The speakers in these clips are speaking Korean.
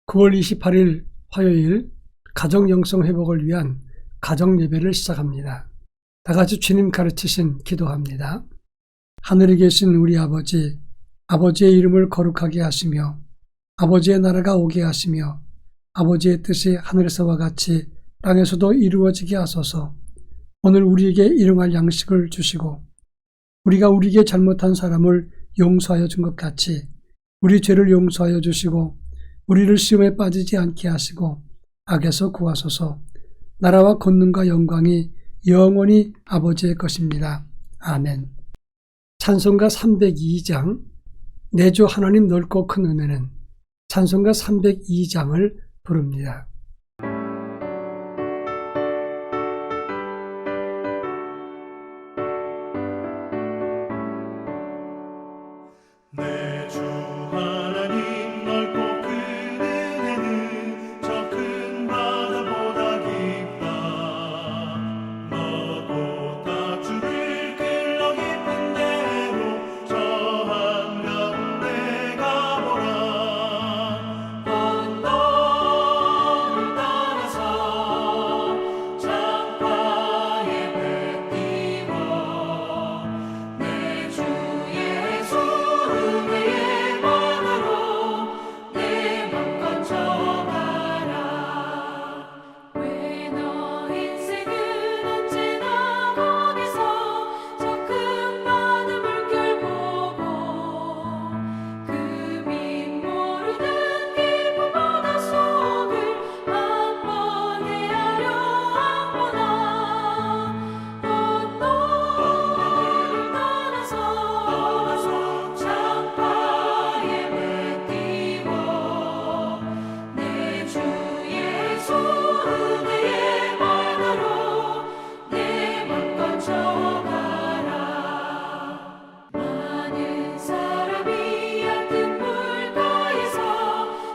9월 28일 화요일 가정 영성 회복을 위한 가정 예배를 시작합니다. 다 같이 주님 가르치신 기도합니다. 하늘에 계신 우리 아버지, 아버지의 이름을 거룩하게 하시며 아버지의 나라가 오게 하시며 아버지의 뜻이 하늘에서와 같이 땅에서도 이루어지게 하소서. 오늘 우리에게 일용할 양식을 주시고 우리가 우리에게 잘못한 사람을 용서하여 준 것 같이 우리 죄를 용서하여 주시고 우리를 시험에 빠지지 않게 하시고 악에서 구하소서. 나라와 권능과 영광이 영원히 아버지의 것입니다. 아멘. 찬송가 302장 내 주 하나님 넓고 큰 은혜는 찬송가 302장을 부릅니다. 내 주 하나님 넓고 큰 은혜는 저 큰 바다보다 깊다. 너보다 주를 길러 깊은 대로 저 한가운데 가보라. 언덕을 따라서 창가에 배 띄워 내 주 예수 은혜의 바다로 내 맘껏 져가라. 왜 너 인생은 언제나 거기서 저 큰 바다 물결 보고 그 밑 모르는 깊은 바다 속을 한 번 헤아려 안 보나. 언덕을 따라서 창가에 배 띄워 내 주 예수 은혜의 바다로 내 맘껏 져가라. 많은 사람이 얕은 물가에서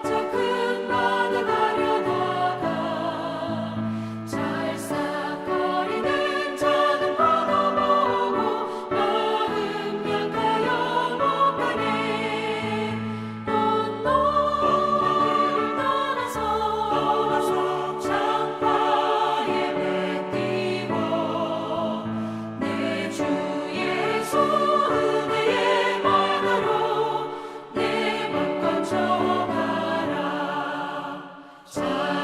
저 큰 바다 가려다가 찰싹거리는 작은 바다 보고 마음 약하여 못 가네. 언덕을 따라서 창가에 배 띄워 내 주 예수 은혜의 바다로 내 맘껏 져가라. 자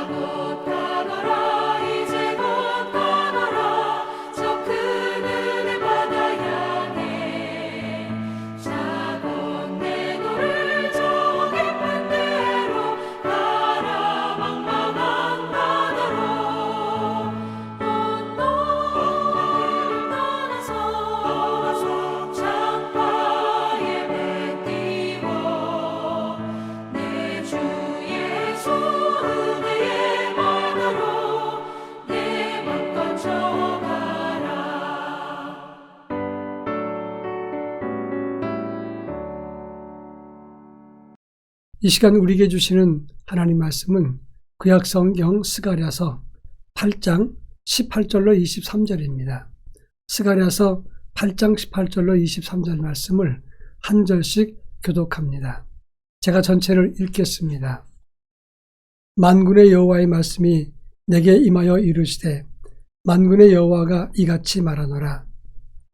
곧 가거라 이제 곧 가거라 저 큰 은혜 바다 향해. 자 곧 내 너를 저 깊은 데로 가라. 망망한 바다로 언덕을 따라서 창가에 배 띄워 내 주 예수 은혜의 바다로 내 맘껏 져가라. 이 시간 우리에게 주시는 하나님 말씀은 구약성경 스가랴서 8장 18절로 23절입니다. 스가랴서 8장 18절로 23절 말씀을 한 절씩 교독합니다. 제가 전체를 읽겠습니다. 만군의 여호와의 말씀이 내게 임하여 이르시되 만군의 여호와가 이같이 말하노라.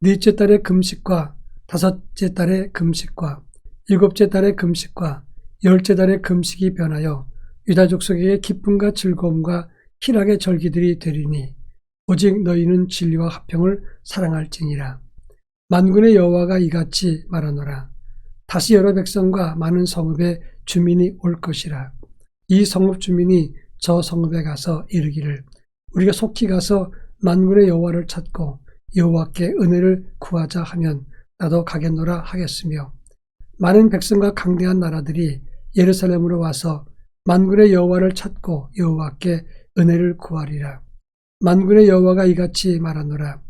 넷째 달의 금식과 다섯째 달의 금식과 일곱째 달의 금식과 열째 달의 금식이 변하여 유다 족속에게 기쁨과 즐거움과 희락의 절기들이 되리니 오직 너희는 진리와 화평을 사랑할지니라. 만군의 여호와가 이같이 말하노라. 다시 여러 백성과 많은 성읍의 주민이 올 것이라. 이 성읍 주민이 저 성읍에 가서 이르기를 우리가 속히 가서 만군의 여호와를 찾고 여호와께 은혜를 구하자 하면 나도 가겠노라 하겠으며 많은 백성과 강대한 나라들이 예루살렘으로 와서 만군의 여호와를 찾고 여호와께 은혜를 구하리라. 만군의 여호와가 이같이 말하노라.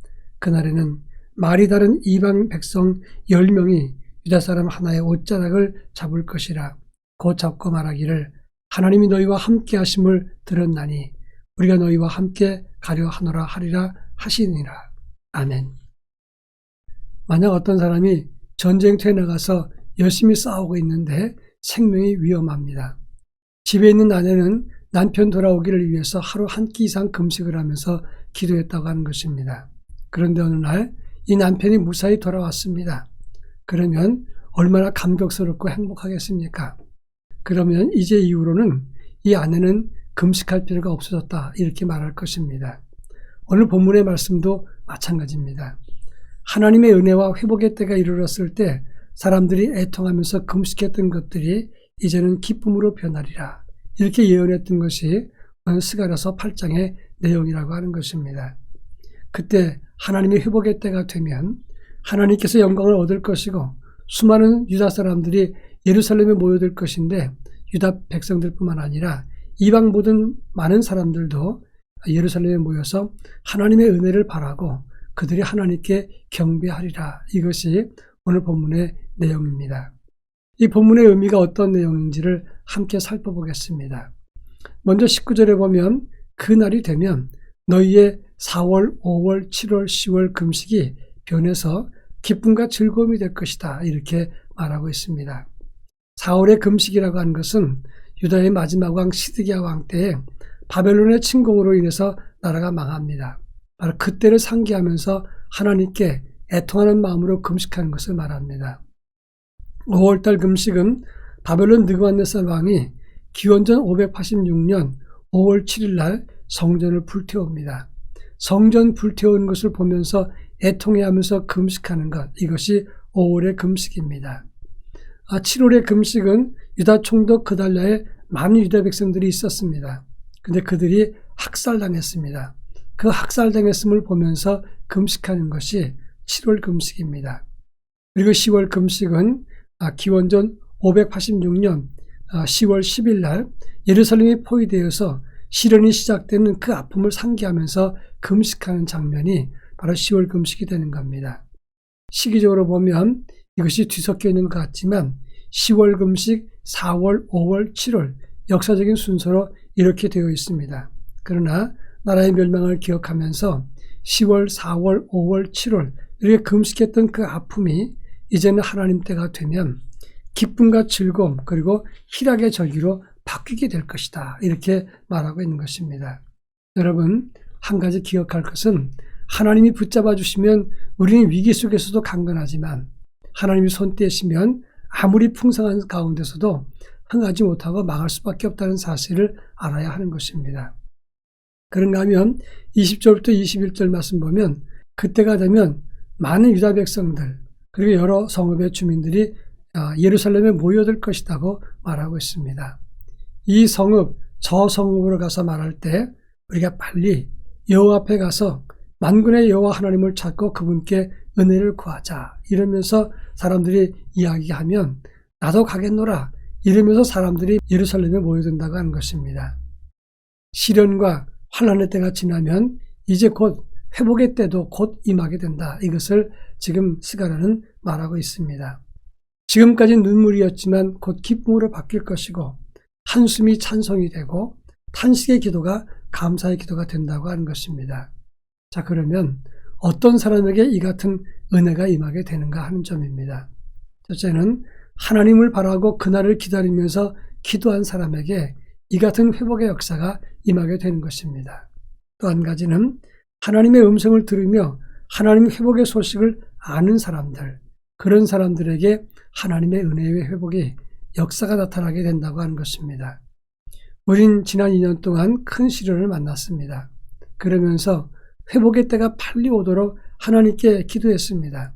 그날에는 말이 다른 이방 백성 10명이 유다 사람 하나의 옷자락을 잡을 것이라. 곧 잡고 말하기를 하나님이 너희와 함께 하심을 들었나니 우리가 너희와 함께 가려 하노라 하리라 하시니라. 아멘. 만약 어떤 사람이 전쟁터에 나가서 열심히 싸우고 있는데 생명이 위험합니다. 집에 있는 아내는 남편 돌아오기를 위해서 하루 한 끼 이상 금식을 하면서 기도했다고 하는 것입니다. 그런데 어느 날 이 남편이 무사히 돌아왔습니다. 그러면 얼마나 감격스럽고 행복하겠습니까? 그러면 이제 이후로는 이 아내는 금식할 필요가 없어졌다 이렇게 말할 것입니다. 오늘 본문의 말씀도 마찬가지입니다. 하나님의 은혜와 회복의 때가 이르렀을 때 사람들이 애통하면서 금식했던 것들이 이제는 기쁨으로 변하리라. 이렇게 예언했던 것이 오늘 스가랴서 8장의 내용이라고 하는 것입니다. 그때 하나님의 회복의 때가 되면 하나님께서 영광을 얻을 것이고 수많은 유다 사람들이 예루살렘에 모여들 것인데 유다 백성들뿐만 아니라 이방 모든 많은 사람들도 예루살렘에 모여서 하나님의 은혜를 바라고 그들이 하나님께 경배하리라. 이것이 오늘 본문의 내용입니다. 이 본문의 의미가 어떤 내용인지를 함께 살펴보겠습니다. 먼저 19절에 보면 그 날이 되면 너희의 4월, 5월, 7월, 10월 금식이 변해서 기쁨과 즐거움이 될 것이다. 이렇게 말하고 있습니다. 4월의 금식이라고 하는 것은 유다의 마지막 왕 시드기야 왕 때에 바벨론의 침공으로 인해서 나라가 망합니다. 바로 그때를 상기하면서 하나님께 애통하는 마음으로 금식하는 것을 말합니다. 5월달 금식은 바벨론 느부갓네살 왕이 기원전 586년 5월 7일 날 성전을 불태웁니다. 성전 불태우는 것을 보면서 애통해하면서 금식하는 것, 이것이 5월의 금식입니다. 7월의 금식은 유다 총독 그달랴에 많은 유다 백성들이 있었습니다. 근데 그들이 학살당했습니다. 그 학살당했음을 보면서 금식하는 것이 7월 금식입니다. 그리고 10월 금식은 기원전 586년 10월 10일 날 예루살렘이 포위되어서 시련이 시작되는 그 아픔을 상기하면서 금식하는 장면이 바로 10월 금식이 되는 겁니다. 시기적으로 보면 이것이 뒤섞여 있는 것 같지만 10월 금식, 4월, 5월, 7월 역사적인 순서로 이렇게 되어 있습니다. 그러나 나라의 멸망을 기억하면서 10월, 4월, 5월, 7월 이렇게 금식했던 그 아픔이 이제는 하나님 때가 되면 기쁨과 즐거움 그리고 희락의 절기로 바뀌게 될 것이다. 이렇게 말하고 있는 것입니다. 여러분, 한 가지 기억할 것은 하나님이 붙잡아 주시면 우리는 위기 속에서도 강건하지만 하나님이 손 떼시면 아무리 풍성한 가운데서도 흥하지 못하고 망할 수밖에 없다는 사실을 알아야 하는 것입니다. 그런가 하면 20절부터 21절 말씀 보면 그때가 되면 많은 유다 백성들 그리고 여러 성읍의 주민들이 예루살렘에 모여들 것이라고 말하고 있습니다. 이 성읍, 저 성읍으로 가서 말할 때 우리가 빨리 여호와 앞에 가서 만군의 여호와 하나님을 찾고 그분께 은혜를 구하자 이러면서 사람들이 이야기하면 나도 가겠노라 이러면서 사람들이 예루살렘에 모여든다고 하는 것입니다. 시련과 환난의 때가 지나면 이제 곧 회복의 때도 곧 임하게 된다. 이것을 지금 스가랴는 말하고 있습니다. 지금까지 눈물이었지만 곧 기쁨으로 바뀔 것이고 한숨이 찬송이 되고 탄식의 기도가 감사의 기도가 된다고 하는 것입니다. 자, 그러면 어떤 사람에게 이 같은 은혜가 임하게 되는가 하는 점입니다. 첫째는 하나님을 바라고 그날을 기다리면서 기도한 사람에게 이 같은 회복의 역사가 임하게 되는 것입니다. 또 한 가지는 하나님의 음성을 들으며 하나님 회복의 소식을 아는 사람들, 그런 사람들에게 하나님의 은혜의 회복이 역사가 나타나게 된다고 하는 것입니다. 우린 지난 2년 동안 큰 시련을 만났습니다. 그러면서 회복의 때가 빨리 오도록 하나님께 기도했습니다.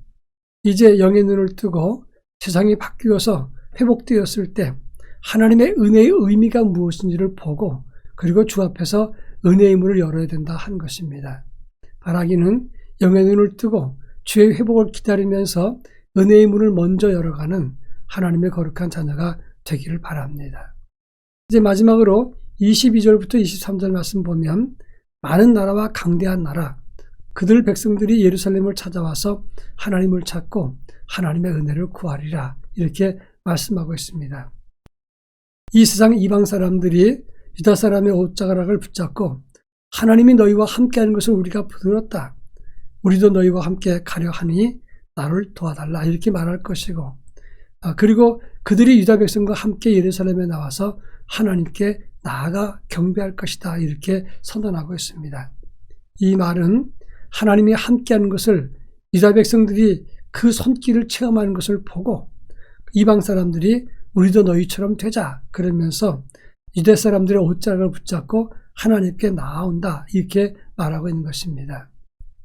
이제 영의 눈을 뜨고 세상이 바뀌어서 회복되었을 때 하나님의 은혜의 의미가 무엇인지를 보고 그리고 주 앞에서 은혜의 문을 열어야 된다 하는 것입니다. 바라기는 영의 눈을 뜨고 주의 회복을 기다리면서 은혜의 문을 먼저 열어가는 하나님의 거룩한 자녀가 되기를 바랍니다. 이제 마지막으로 22절부터 23절 말씀 보면 많은 나라와 강대한 나라, 그들 백성들이 예루살렘을 찾아와서 하나님을 찾고 하나님의 은혜를 구하리라 이렇게 말씀하고 있습니다. 이 세상 이방 사람들이 유다 사람의 옷자락을 붙잡고 하나님이 너희와 함께하는 것을 우리가 들었다. 우리도 너희와 함께 가려 하니 나를 도와달라 이렇게 말할 것이고 그리고 그들이 유다 백성과 함께 예루살렘에 나와서 하나님께 나아가 경배할 것이다. 이렇게 선언하고 있습니다. 이 말은 하나님이 함께하는 것을 유다 백성들이 그 손길을 체험하는 것을 보고 이방 사람들이 우리도 너희처럼 되자 그러면서 유대 사람들의 옷자락을 붙잡고 하나님께 나아온다. 이렇게 말하고 있는 것입니다.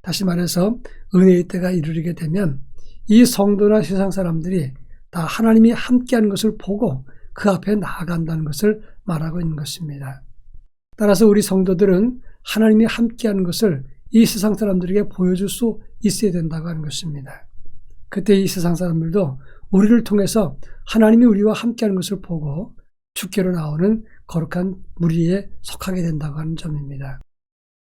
다시 말해서 은혜의 때가 이르게 되면 이 성도나 세상 사람들이 다 하나님이 함께하는 것을 보고 그 앞에 나아간다는 것을 말하고 있는 것입니다. 따라서 우리 성도들은 하나님이 함께하는 것을 이 세상 사람들에게 보여줄 수 있어야 된다고 하는 것입니다. 그때 이 세상 사람들도 우리를 통해서 하나님이 우리와 함께하는 것을 보고 주께로 나오는 거룩한 무리에 속하게 된다고 하는 점입니다.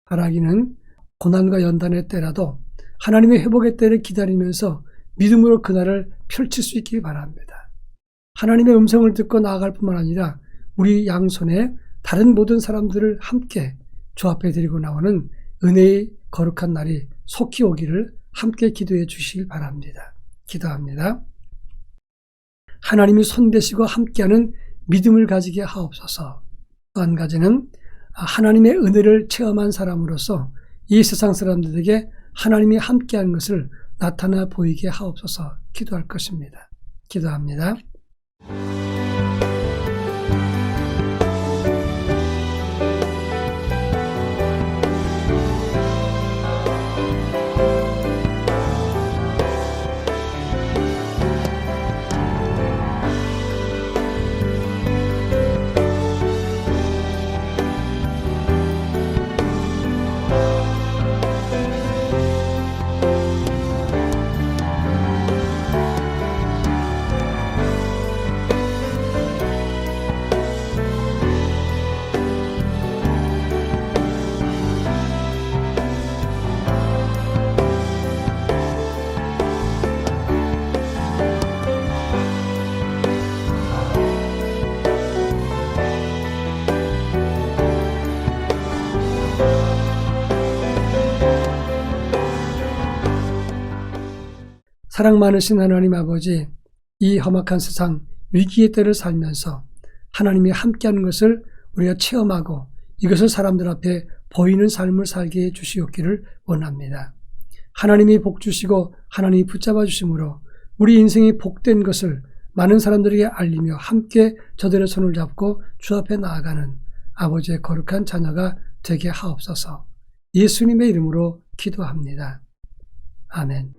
바라기는 고난과 연단의 때라도 하나님의 회복의 때를 기다리면서 믿음으로 그날을 펼칠 수 있길 바랍니다. 하나님의 음성을 듣고 나아갈 뿐만 아니라 우리 양손에 다른 모든 사람들을 함께 주 앞에 드리고 나오는 은혜의 거룩한 날이 속히 오기를 함께 기도해 주시길 바랍니다. 기도합니다. 하나님이 손대시고 함께하는 믿음을 가지게 하옵소서. 또 한 가지는 하나님의 은혜를 체험한 사람으로서 이 세상 사람들에게 하나님이 함께하는 것을 나타나 보이게 하옵소서 기도할 것입니다. 기도합니다. 사랑 많으신 하나님 아버지, 이 험악한 세상 위기의 때를 살면서 하나님이 함께하는 것을 우리가 체험하고 이것을 사람들 앞에 보이는 삶을 살게 해 주시옵기를 원합니다. 하나님이 복 주시고 하나님이 붙잡아 주심으로 우리 인생이 복된 것을 많은 사람들에게 알리며 함께 저들의 손을 잡고 주 앞에 나아가는 아버지의 거룩한 자녀가 되게 하옵소서. 예수님의 이름으로 기도합니다. 아멘.